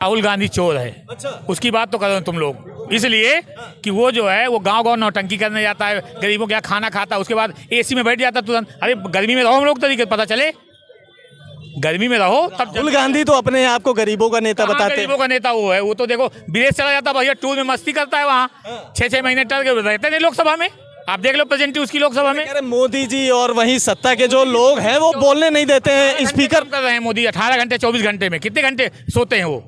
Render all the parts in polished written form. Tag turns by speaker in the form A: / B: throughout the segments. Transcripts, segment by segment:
A: राहुल गांधी चोर है।
B: अच्छा।
A: उसकी बात तो करो तुम लोग, इसलिए कि वो जो है वो गांव नौटंकी करने जाता है, गरीबों के यहाँ खाना खाता है, उसके बाद एसी में बैठ जाता तुरंत। अरे गर्मी में रहो हम लोग, तरीके पता चले गर्मी में रहो तब।
B: राहुल गांधी तो अपने आप को गरीबों का नेता बताते हैं।
A: गरीबों का नेता वो है, वो तो देखो विदेश चला जाता भैया, टूर में मस्ती करता है वहाँ, 6-6 महीने टल के रहते नहीं लोकसभा में। आप देख लो प्रेजेंट उसकी लोकसभा में।
B: अरे मोदी जी और वहीं सत्ता के जो लोग हैं वो बोलने नहीं देते हैं। स्पीकर
A: कर रहे हैं मोदी 18 घंटे 24 घंटे में, कितने घंटे सोते हैं वो?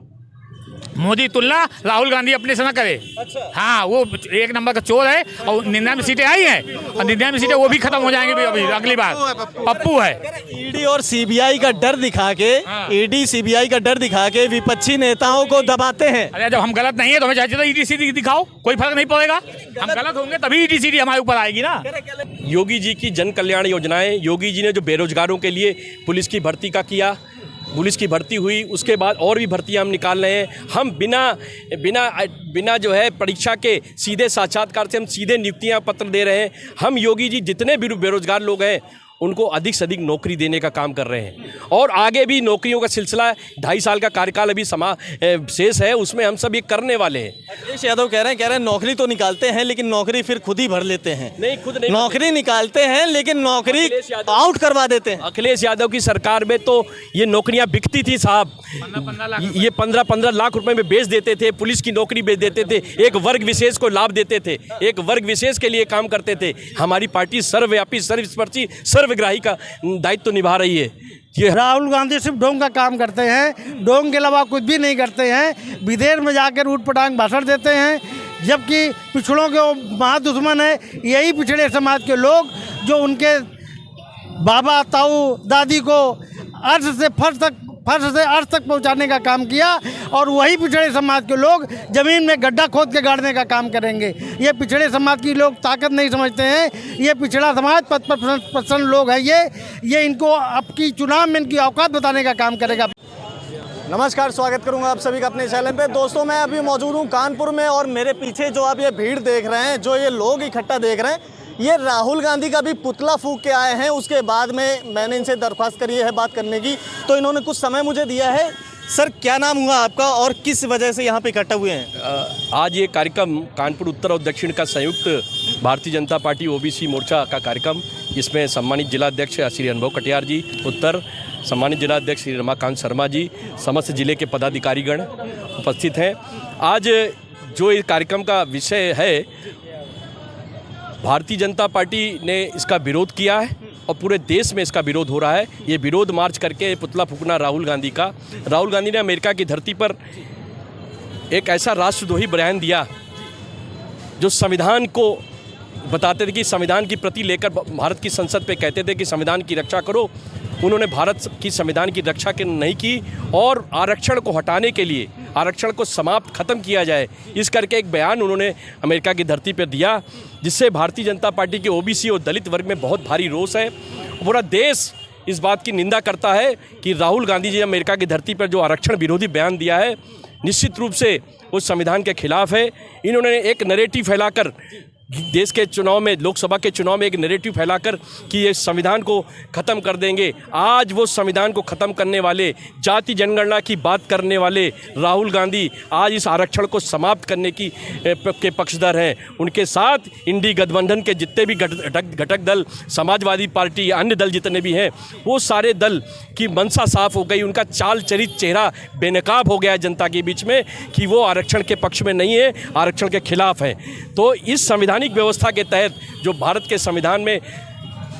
A: मोदी तुलना राहुल गांधी अपने से न करे।
B: अच्छा।
A: हाँ, वो एक नंबर का चोर है। और 99 सीटें आई हैं, और 99 सीटें वो भी खत्म हो जाएंगी भी अभी अगली बार। पप्पू है।
B: ईडी और सीबीआई का डर दिखा के, ईडी सीबीआई का डर दिखा के विपक्षी नेताओं को दबाते हैं।
A: अरे जब हम गलत नहीं है तो हमें चाहिए तो ईडी सीडी दिखाओ, कोई फर्क नहीं पड़ेगा। हम गलत होंगे तभी ईडी सीडी हमारे ऊपर आएगी ना।
C: योगी जी की जन कल्याण योजनाएं, योगी जी ने जो बेरोजगारों के लिए पुलिस की भर्ती का किया, पुलिस की भर्ती हुई, उसके बाद और भी भर्तियां हम निकाल रहे हैं। हम बिना जो है परीक्षा के सीधे साक्षात्कार से हम सीधे नियुक्तियां पत्र दे रहे हैं। हम योगी जी जितने भी बेरोजगार लोग हैं उनको अधिक से अधिक नौकरी देने का काम कर रहे हैं, और आगे भी नौकरियों का सिलसिला 2.5 साल का कार्यकाल अभी शेष है, उसमें हम सब ये करने वाले हैं।
B: अखिलेश यादव कह रहे हैं नौकरी तो निकालते हैं लेकिन नौकरी फिर खुद ही भर लेते हैं।
C: नहीं, खुद नहीं,
B: नौकरी निकालते हैं लेकिन नौकरी आउट करवा देते हैं।
C: अखिलेश यादव की सरकार में तो ये नौकरियां बिकती थी साहब, ये 15-15 लाख रुपए में बेच देते थे, पुलिस की नौकरी बेच देते थे, एक वर्ग विशेष को लाभ देते थे, एक वर्ग विशेष के लिए काम करते थे। हमारी पार्टी सर्वव्यापी, सर्वस्पर्शी, सर्वग्राही का दायित्व तो निभा रही है।
D: ये राहुल गांधी सिर्फ ढोंग का काम करते हैं, ढोंग के अलावा कुछ भी नहीं करते हैं। विदेश में जाकर ऊट पटांग भाषण देते हैं, जबकि पिछड़ों के वो महादुश्मन है। यही पिछड़े समाज के लोग जो उनके बाबा ताऊ दादी को अर्थ से अर्थ तक पहुंचाने का काम किया, और वही पिछड़े समाज के लोग ज़मीन में गड्ढा खोद के गाड़ने का काम करेंगे। ये पिछड़े समाज की लोग ताकत नहीं समझते हैं। ये पिछड़ा समाज 55% लोग हैं, ये इनको आपकी चुनाव में इनकी औकात बताने का काम करेगा।
B: नमस्कार, स्वागत करूंगा आप सभी का अपने चैनल पे। दोस्तों, मैं अभी मौजूद हूं कानपुर में, और मेरे पीछे जो आप ये भीड़ देख रहे हैं, जो ये लोग इकट्ठा देख रहे हैं, ये राहुल गांधी का भी पुतला फूंक के आए हैं। उसके बाद में मैंने इनसे दरख्वास्त करी है बात करने की, तो इन्होंने कुछ समय मुझे दिया है। सर, क्या नाम हुआ आपका और किस वजह से यहाँ पे इकट्ठा हुए हैं?
C: आज ये कार्यक्रम कानपुर उत्तर और दक्षिण का संयुक्त भारतीय जनता पार्टी ओबीसी मोर्चा का कार्यक्रम, इसमें सम्मानित जिलाध्यक्ष श्री अनुभव कटियार जी उत्तर, सम्मानित जिलाध्यक्ष श्री रमाकांत शर्मा जी, समस्त जिले के पदाधिकारीगण उपस्थित हैं। आज जो इस कार्यक्रम का विषय है, भारतीय जनता पार्टी ने इसका विरोध किया है और पूरे देश में इसका विरोध हो रहा है। ये विरोध मार्च करके पुतला फूंकना राहुल गांधी का। राहुल गांधी ने अमेरिका की धरती पर एक ऐसा राष्ट्रद्रोही बयान दिया जो संविधान को बताते थे कि संविधान की प्रति लेकर भारत की संसद पे कहते थे कि संविधान की रक्षा करो। उन्होंने भारत की संविधान की रक्षा नहीं की, और आरक्षण को हटाने के लिए, आरक्षण को समाप्त खत्म किया जाए, इस करके एक बयान उन्होंने अमेरिका की धरती पर दिया, जिससे भारतीय जनता पार्टी के ओबीसी और दलित वर्ग में बहुत भारी रोष है। पूरा देश इस बात की निंदा करता है कि राहुल गांधी जी अमेरिका की धरती पर जो आरक्षण विरोधी बयान दिया है, निश्चित रूप से उस संविधान के खिलाफ है। इन्होंने एक नैरेटिव फैलाकर देश के चुनाव में, लोकसभा के चुनाव में एक नैरेटिव फैलाकर कि ये संविधान को ख़त्म कर देंगे। आज वो संविधान को ख़त्म करने वाले, जाति जनगणना की बात करने वाले राहुल गांधी आज इस आरक्षण को समाप्त करने के पक्षधर हैं। उनके साथ इंडी गठबंधन के जितने भी घटक दल, समाजवादी पार्टी, अन्य दल जितने भी हैं, वो सारे दल की मंशा साफ हो गई। उनका चाल चरित चेहरा बेनकाब हो गया जनता के बीच में कि वो आरक्षण के पक्ष में नहीं है, आरक्षण के खिलाफ है। तो इस संविधानिक व्यवस्था के तहत जो भारत के संविधान में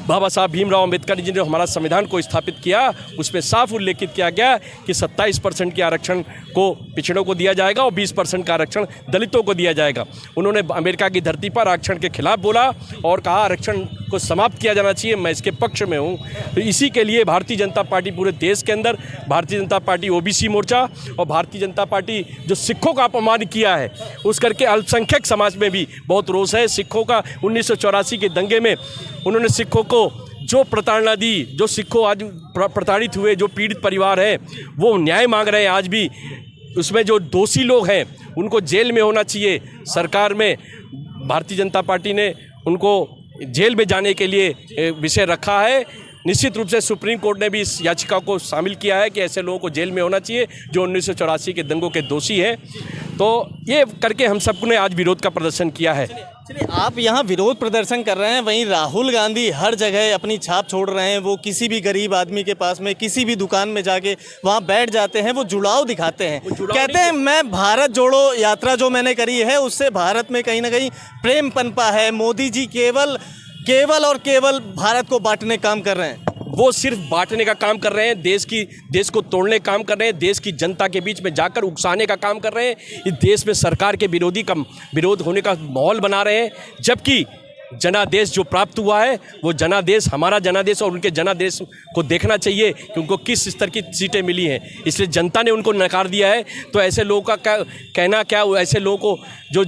C: बाबा साहब भीमराव अंबेडकर जी ने हमारा संविधान को स्थापित किया, उसमें साफ उल्लेखित किया गया कि 27% के आरक्षण को पिछड़ों को दिया जाएगा और 20% का आरक्षण दलितों को दिया जाएगा। उन्होंने अमेरिका की धरती पर आरक्षण के खिलाफ बोला और कहा आरक्षण को समाप्त किया जाना चाहिए। मैं इसके पक्ष में हूँ। तो इसी के लिए भारतीय जनता पार्टी पूरे देश के अंदर, भारतीय जनता पार्टी ओबीसी मोर्चा और भारतीय जनता पार्टी जो सिखों का अपमान किया है, उस करके अल्पसंख्यक समाज में भी बहुत रोष है। सिखों का 1984 के दंगे में उन्होंने सिखों को जो प्रताड़ना दी, जो सिखों आज प्रताड़ित हुए, जो पीड़ित परिवार है, वो न्याय मांग रहे हैं आज भी। उसमें जो दोषी लोग हैं उनको जेल में होना चाहिए। सरकार में भारतीय जनता पार्टी ने उनको जेल में जाने के लिए विषय रखा है। निश्चित रूप से सुप्रीम कोर्ट ने भी इस याचिका को शामिल किया है कि ऐसे लोगों को जेल में होना चाहिए जो 1984 के दंगों के दोषी हैं। तो ये करके हम सबने आज विरोध का प्रदर्शन किया है।
B: चलिए, आप यहाँ विरोध प्रदर्शन कर रहे हैं, वहीं राहुल गांधी हर जगह अपनी छाप छोड़ रहे हैं। वो किसी भी गरीब आदमी के पास में, किसी भी दुकान में जाके वहाँ बैठ जाते हैं, वो जुड़ाव दिखाते हैं। कहते हैं मैं भारत जोड़ो यात्रा जो मैंने करी है उससे भारत में कहीं ना कहीं प्रेम पनपा है। मोदी जी केवल और केवल भारत को बांटने काम कर रहे हैं।
C: वो सिर्फ बांटने का काम कर रहे हैं, देश को तोड़ने का काम कर रहे हैं, देश की जनता के बीच में जाकर उकसाने का काम कर रहे हैं। इस देश में सरकार के विरोध होने का माहौल बना रहे हैं, जबकि जनादेश जो प्राप्त हुआ है वो जनादेश हमारा जनादेश और उनके जनादेश को देखना चाहिए कि उनको किस स्तर की सीटें मिली हैं। इसलिए जनता ने उनको नकार दिया है। तो ऐसे लोगों का कहना क्या, ऐसे लोगों को जो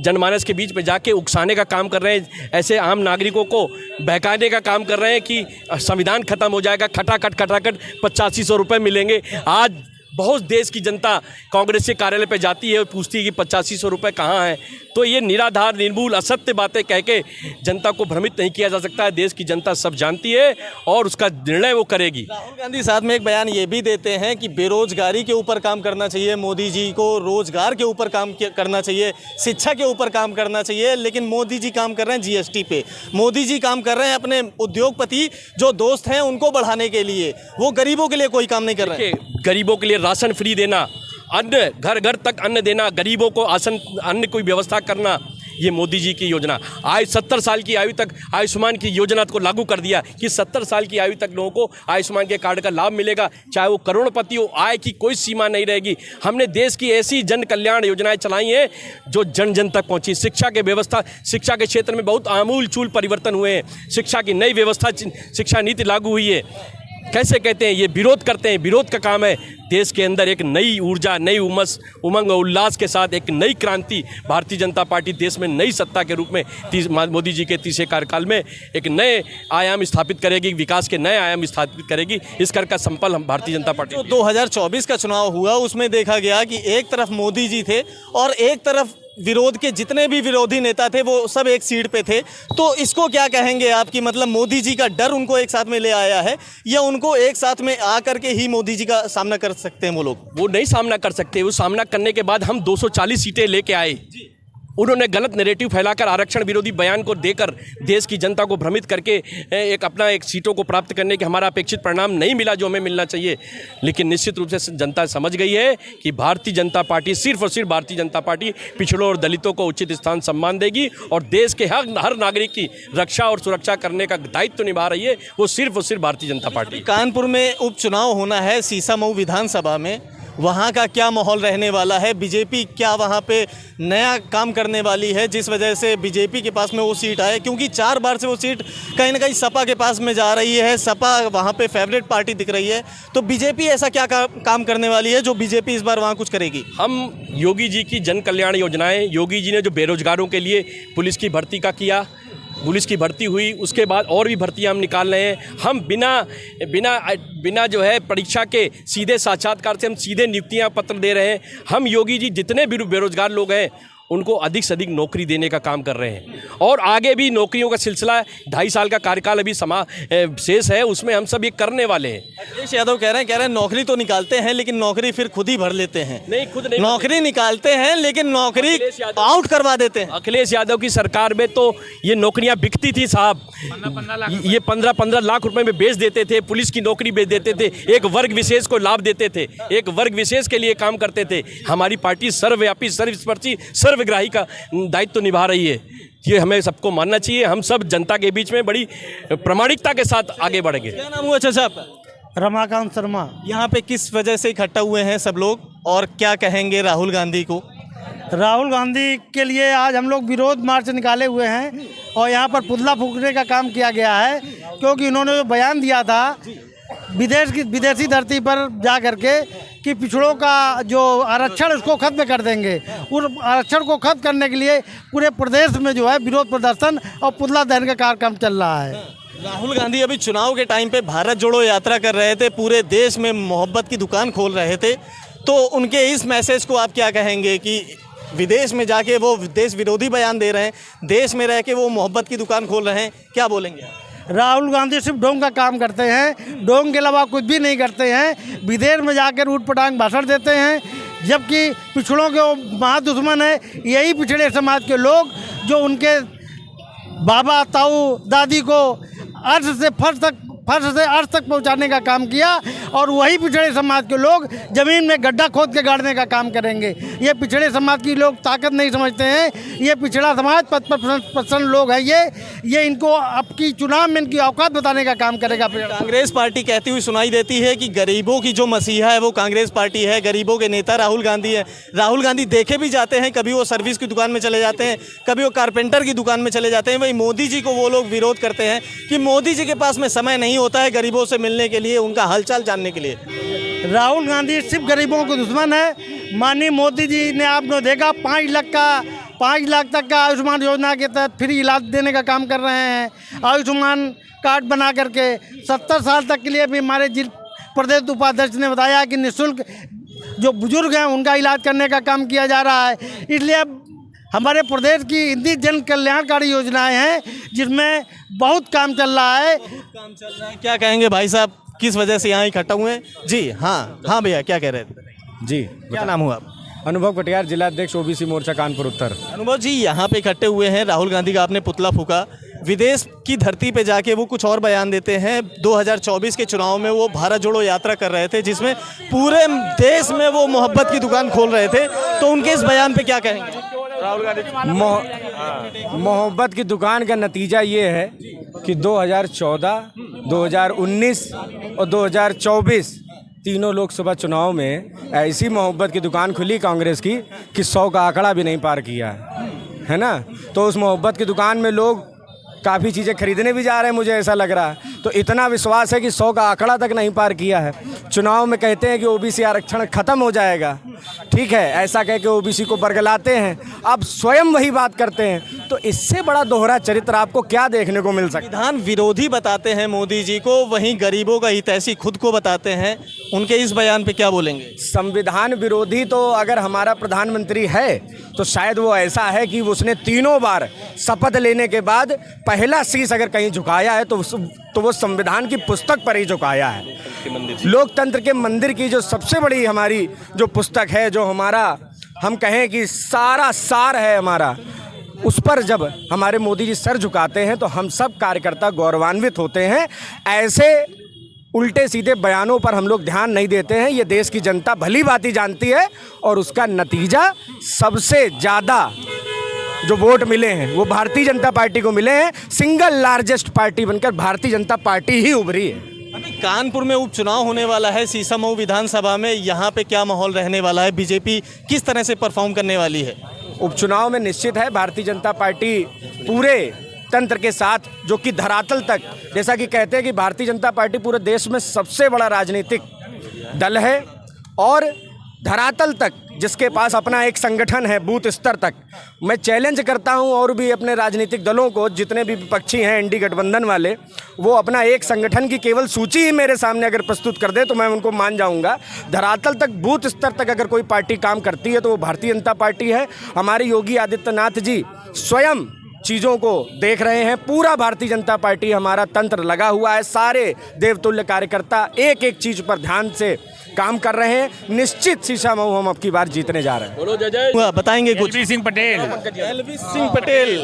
C: जनमानस के बीच में जाके उकसाने का काम कर रहे हैं, ऐसे आम नागरिकों को बहकाने का काम कर रहे हैं कि संविधान खत्म हो जाएगा, खटाखट 8500 रुपये मिलेंगे। आज बहुत देश की जनता कांग्रेस के कार्यालय पे जाती है और पूछती है कि 8500 रुपये कहाँ हैं। तो ये निराधार निर्मूल असत्य बातें कह के जनता को भ्रमित नहीं किया जा सकता है। देश की जनता सब जानती है और उसका निर्णय वो करेगी।
B: राहुल गांधी साथ में एक बयान ये भी देते हैं कि बेरोजगारी के ऊपर काम करना चाहिए, मोदी जी को रोजगार के ऊपर काम करना चाहिए, शिक्षा के ऊपर काम करना चाहिए। लेकिन मोदी जी काम कर रहे हैं जीएसटी पे, मोदी जी काम कर रहे हैं अपने उद्योगपति जो दोस्त हैं उनको बढ़ाने के लिए, वो गरीबों के लिए कोई काम नहीं कर रहे हैं।
C: गरीबों के लिए राशन फ्री देना, अन्न घर घर तक अन्न देना, गरीबों को अन्न की व्यवस्था करना, ये मोदी जी की योजना। आज 70 साल की आयु तक आयुष्मान की योजना को लागू कर दिया कि 70 साल की आयु तक लोगों को आयुष्मान के कार्ड का लाभ मिलेगा, चाहे वो करोड़पति हो। आय की कोई सीमा नहीं रहेगी। हमने देश की ऐसी जन कल्याण योजनाएं चलाई हैं जो जन जन तक पहुंची। शिक्षा के व्यवस्था, शिक्षा के क्षेत्र में बहुत आमूल चूल परिवर्तन हुए हैं। शिक्षा की नई व्यवस्था, शिक्षा नीति लागू हुई है। कैसे कहते हैं, ये विरोध करते हैं, विरोध का काम है। देश के अंदर एक नई ऊर्जा, नई उमंग और उल्लास के साथ एक नई क्रांति भारतीय जनता पार्टी देश में नई सत्ता के रूप में मोदी जी के तीसरे कार्यकाल में एक नए आयाम स्थापित करेगी, विकास के नए आयाम स्थापित करेगी। इस कर का संपल हम भारतीय जनता पार्टी।
B: तो 2024 का चुनाव हुआ, उसमें देखा गया कि एक तरफ मोदी जी थे और एक तरफ विरोध के जितने भी विरोधी नेता थे वो सब एक सीट पे थे। तो इसको क्या कहेंगे आपकी, मतलब मोदी जी का डर उनको एक साथ में ले आया है या उनको एक साथ में आकर के ही मोदी जी का सामना कर सकते हैं वो लोग?
C: वो नहीं सामना कर सकते। वो सामना करने के बाद हम 240 सीटें लेके आए। उन्होंने गलत नैरेटिव फैलाकर आरक्षण विरोधी बयान को देकर देश की जनता को भ्रमित करके एक सीटों को प्राप्त करने के हमारा अपेक्षित परिणाम नहीं मिला जो हमें मिलना चाहिए। लेकिन निश्चित रूप से जनता समझ गई है कि भारतीय जनता पार्टी, सिर्फ और सिर्फ भारतीय जनता पार्टी पिछड़ों और दलितों को उचित स्थान सम्मान देगी और देश के हर नागरिक की रक्षा और सुरक्षा करने का दायित्व निभा रही है वो सिर्फ और सिर्फ भारतीय जनता पार्टी।
B: कानपुर में उपचुनाव होना है सीसामऊ विधानसभा में, वहाँ का क्या माहौल रहने वाला है? बीजेपी क्या वहाँ पे नया काम करने वाली है जिस वजह से बीजेपी के पास में वो सीट आए? क्योंकि 4 बार से वो सीट कहीं ना कहीं सपा के पास में जा रही है, सपा वहाँ पे फेवरेट पार्टी दिख रही है। तो बीजेपी ऐसा क्या काम करने वाली है जो बीजेपी इस बार वहाँ कुछ करेगी?
C: हम योगी जी की जन कल्याण योजनाएँ, योगी जी ने जो बेरोजगारों के लिए पुलिस की भर्ती का किया, पुलिस की भर्ती हुई, उसके बाद और भी भर्तियां हम निकाल रहे हैं। हम बिना जो है परीक्षा के सीधे साक्षात्कार से हम सीधे नियुक्तियां पत्र दे रहे हैं। हम योगी जी जितने भी बेरोजगार लोग हैं उनको अधिक से अधिक नौकरी देने का काम कर रहे हैं और आगे भी नौकरियों का सिलसिला 2.5 साल का कार्यकाल अभी शेष है, उसमें हम सब ये करने वाले हैं।
B: अखिलेश यादव कह रहे हैं नौकरी तो निकालते हैं लेकिन नौकरी फिर खुद ही भर लेते हैं।
C: नहीं, खुद नहीं,
B: नौकरी निकालते हैं लेकिन नौकरी आउट करवा देते हैं।
C: अखिलेश यादव की सरकार में तो ये नौकरियां बिकती थी साहब, ये 15-15 लाख रुपए में बेच देते थे, पुलिस की नौकरी बेच देते थे, एक वर्ग विशेष को लाभ देते थे, एक वर्ग विशेष के लिए काम करते थे। हमारी पार्टी सर्वव्यापी, सर्वस्पर्शी, सर्वग्राही का दायित्व तो निभा रही है। ये हमें सबको मानना चाहिए। हम सब जनता के बीच में बड़ी प्रामाणिकता के साथ आगे बढ़ेंगे।
B: क्या नाम हुआ चाचा आपका?
D: रमाकांत शर्मा।
B: यहाँ पे किस वजह से इकट्ठा हुए हैं सब लोग और क्या कहेंगे राहुल गांधी को?
D: राहुल गांधी के लिए आज हम लोग विरोध मार्च निकाले हुए हैं और यहाँ पर पुतला फूंकने का काम किया गया है, क्योंकि इन्होंने जो बयान दिया था विदेशी धरती पर जा करके कि पिछड़ों का जो आरक्षण उसको खत्म कर देंगे। उस आरक्षण को खत्म करने के लिए पूरे प्रदेश में जो है विरोध प्रदर्शन और पुतला दहन का कार्यक्रम चल रहा है।
B: राहुल गांधी अभी चुनाव के टाइम पे भारत जोड़ो यात्रा कर रहे थे, पूरे देश में मोहब्बत की दुकान खोल रहे थे। तो उनके इस मैसेज को आप क्या कहेंगे कि विदेश में जाके वो देश विरोधी बयान दे रहे हैं, देश में रह के वो मोहब्बत की दुकान खोल रहे हैं, क्या बोलेंगे आप?
D: राहुल गांधी सिर्फ ढोंग का काम करते हैं, ढोंग के अलावा कुछ भी नहीं करते हैं। विदेश में जाकर ऊट पटांग भाषण देते हैं, जबकि पिछड़ों के वो महादुश्मन है। यही पिछड़े समाज के लोग जो उनके बाबा ताऊ दादी को फर्श से अर्श तक पहुंचाने का काम किया, और वही पिछड़े समाज के लोग ज़मीन में गड्ढा खोद के गाड़ने का काम करेंगे। ये पिछड़े समाज की लोग ताकत नहीं समझते हैं। ये पिछड़ा समाज 55% लोग हैं। ये इनको आपकी चुनाव में इनकी औकात बताने का काम करेगा।
B: कांग्रेस पार्टी कहती हुई सुनाई देती है कि गरीबों की जो मसीहा है वो कांग्रेस पार्टी है, गरीबों के नेता राहुल गांधी है। राहुल गांधी देखे भी जाते हैं, कभी वो सर्विस की दुकान में चले जाते हैं, कभी वो कारपेंटर की दुकान में चले जाते हैं। वही मोदी जी को वो लोग विरोध करते हैं कि मोदी जी के पास में समय नहीं होता है गरीबों से मिलने के लिए, उनका हालचाल जानने के लिए।
D: राहुल गांधी सिर्फ गरीबों के दुश्मन है। माननीय मोदी जी ने आपने देखा 5 लाख तक का आयुष्मान योजना के तहत फ्री इलाज देने का काम कर रहे हैं। आयुष्मान कार्ड बना करके 70 साल तक के लिए भी हमारे प्रदेश उपाध्यक्ष ने बताया कि निःशुल्क जो बुजुर्ग हैं उनका इलाज करने का काम किया जा रहा है। इसलिए अब हमारे प्रदेश की इतनी जन कल्याणकारी योजनाएं हैं जिसमें बहुत काम चल रहा है।
B: क्या कहेंगे भाई साहब, किस वजह से यहाँ इकट्ठा हुए हैं? जी हाँ भैया, क्या कह रहे थे?
E: जी,
B: क्या नाम हुआ आप?
E: अनुभव कटियार, जिलाध्यक्ष ओबीसी मोर्चा कानपुर उत्तर।
B: अनुभव जी, यहाँ पे इकट्ठे हुए हैं, राहुल गांधी का आपने पुतला फूका। विदेश की धरती पे जाके वो कुछ और बयान देते हैं। 2024 के चुनाव में वो भारत जोड़ो यात्रा कर रहे थे, जिसमें पूरे देश में वो मोहब्बत की दुकान खोल रहे थे। तो उनके इस बयान पे क्या कहेंगे?
E: मोहब्बत की दुकान का नतीजा ये है कि 2014, 2019 और 2024 तीनों लोकसभा चुनाव में ऐसी मोहब्बत की दुकान खुली कांग्रेस की कि 100 का आंकड़ा भी नहीं पार किया है ना। तो उस मोहब्बत की दुकान में लोग काफ़ी चीज़ें खरीदने भी जा रहे हैं, मुझे ऐसा लग रहा है। तो इतना विश्वास है कि 100 का आंकड़ा तक नहीं पार किया है। चुनाव में कहते हैं कि ओबीसी आरक्षण खत्म हो जाएगा, ठीक है, ऐसा कह के ओबीसी को बरगलाते हैं, अब स्वयं वही बात करते हैं। तो इससे बड़ा दोहरा चरित्र आपको क्या देखने को मिल सकता है?
B: संविधान विरोधी बताते हैं मोदी जी को, वहीं गरीबों का हितैषी खुद को बताते हैं। उनके इस बयान पे क्या बोलेंगे?
E: संविधान विरोधी तो अगर हमारा प्रधानमंत्री है तो शायद वो ऐसा है कि उसने 3 बार शपथ लेने के बाद पहला शीश अगर कहीं झुकाया है तो वो संविधान की पुस्तक पर ही झुकाया है। लोकतंत्र के मंदिर की जो सबसे बड़ी हमारी जो पुस्तक है, जो हमारा हम कहें कि सारा सार है हमारा, उस पर जब हमारे मोदी जी सर झुकाते हैं तो हम सब कार्यकर्ता गौरवान्वित होते हैं। ऐसे उल्टे सीधे बयानों पर हम लोग ध्यान नहीं देते हैं। ये देश की जनता भली भांति जानती है और उसका नतीजा सबसे ज़्यादा जो वोट मिले हैं वो भारतीय जनता पार्टी को मिले हैं। सिंगल लार्जेस्ट पार्टी बनकर भारतीय जनता पार्टी ही उभरी है।
B: अभी कानपुर में उपचुनाव होने वाला है, सीसामऊ विधानसभा में, यहाँ पे क्या माहौल रहने वाला है? बीजेपी किस तरह से परफॉर्म करने वाली है?
E: उपचुनाव में निश्चित है भारतीय जनता पार्टी पूरे तंत्र के साथ, जो कि धरातल तक, जैसा कि कहते हैं कि भारतीय जनता पार्टी पूरे देश में सबसे बड़ा राजनीतिक दल है और धरातल तक जिसके पास अपना एक संगठन है बूथ स्तर तक। मैं चैलेंज करता हूं और भी अपने राजनीतिक दलों को, जितने भी विपक्षी हैं एनडी गठबंधन वाले, वो अपना एक संगठन की केवल सूची ही मेरे सामने अगर प्रस्तुत कर दे तो मैं उनको मान जाऊंगा। धरातल तक बूथ स्तर तक अगर कोई पार्टी काम करती है तो वो भारतीय जनता पार्टी है। हमारे योगी आदित्यनाथ जी स्वयं चीज़ों को देख रहे हैं। पूरा भारतीय जनता पार्टी हमारा तंत्र लगा हुआ है। सारे देवतुल्य कार्यकर्ता एक एक चीज़ पर ध्यान से काम कर रहे हैं। निश्चित सीसामऊ हम अब की बार जीतने जा रहे हैं।
C: बोलो जय जय।
B: बताएंगे कुछ?
A: एलवी सिंह पटेल,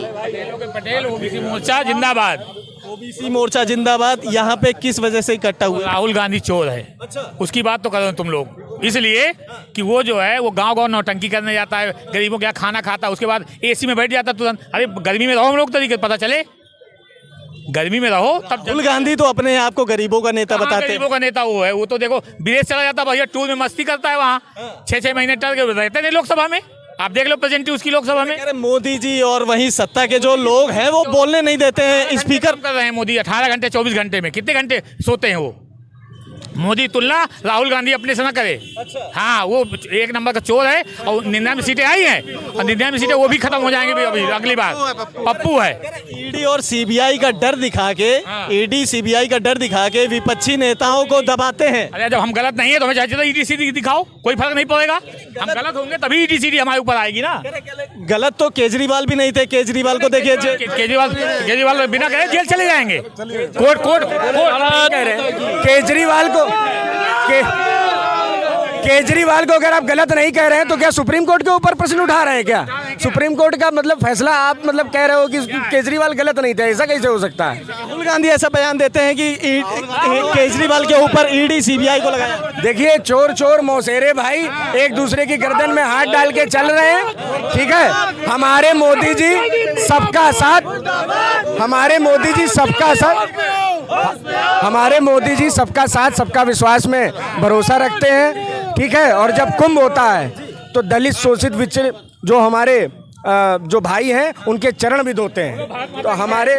B: पटेल
A: ओबीसी मोर्चा जिंदाबाद।
B: ओबीसी मोर्चा जिंदाबाद। यहाँ पे किस वजह से इकट्ठा हुआ?
A: राहुल गांधी चोर है, उसकी बात तो करो तुम लोग। इसलिए कि वो जो है वो गांव नौटंकी करने जाता है, गरीबों के यहाँ खाना खाता है, उसके बाद एसी में बैठ जाता है तुरंत। अरे गर्मी में रहो हम लोग, तरीके पता चले गर्मी में रहो तब।
B: राहुल गांधी तो अपने आप को गरीबों का नेता बताते हैं।
A: गरीबों का नेता वो है, वो तो देखो विदेश चला जाता है भैया, टूर में मस्ती करता है वहाँ, 6-6 महीने टल के रहते नहीं लोकसभा में। आप देख लो प्रेजेंट उसकी लोकसभा में।
B: अरे मोदी जी और वहीं सत्ता के जो लोग हैं वो बोलने नहीं देते हैं। स्पीकर
A: कर रहे हैं मोदी 18 घंटे 24 घंटे में, कितने घंटे सोते हैं वो? मोदी तुलना राहुल गांधी अपने से ना करे। हाँ, वो एक नंबर का चोर है और 99 सीटें आई हैं और 99 सीटें वो भी खत्म हो जाएंगी अभी अगली बार। पप्पू है।
B: ईडी और सीबीआई का डर दिखा के, ईडी सीबीआई का डर दिखा के विपक्षी नेताओं को दबाते हैं।
A: अरे जब हम गलत नहीं है तो हमें चाहिए तो ईडी सीडी दिखाओ, कोई फर्क नहीं पड़ेगा। हम गलत होंगे तभी ईडी सीडी हमारे ऊपर आएगी ना।
B: गलत तो केजरीवाल भी नहीं थे। केजरीवाल को देखिए,
A: केजरीवाल बिना कहे जेल चले जाएंगे। कोर्ट
E: कह रहे हैं केजरीवाल को अगर आप गलत नहीं कह रहे हैं तो क्या सुप्रीम कोर्ट के ऊपर प्रश्न उठा रहे हैं क्या? सुप्रीम कोर्ट का मतलब फैसला आप मतलब कह रहे हो कि केजरीवाल गलत नहीं थे, ऐसा कैसे हो सकता है?
B: राहुल गांधी ऐसा बयान देते हैं कि केजरीवाल के ऊपर ईडी सीबीआई को लगाया।
E: देखिए, चोर चोर मौसेरे भाई एक दूसरे की गर्दन में हाथ डाल के चल रहे हैं, ठीक है। हमारे मोदी जी सबका साथ, हमारे मोदी जी सबका साथ सबका विश्वास में भरोसा रखते हैं, ठीक है। और जब कुंभ होता है तो दलित शोषित जो हमारे जो भाई हैं उनके चरण भी धोते हैं। तो हमारे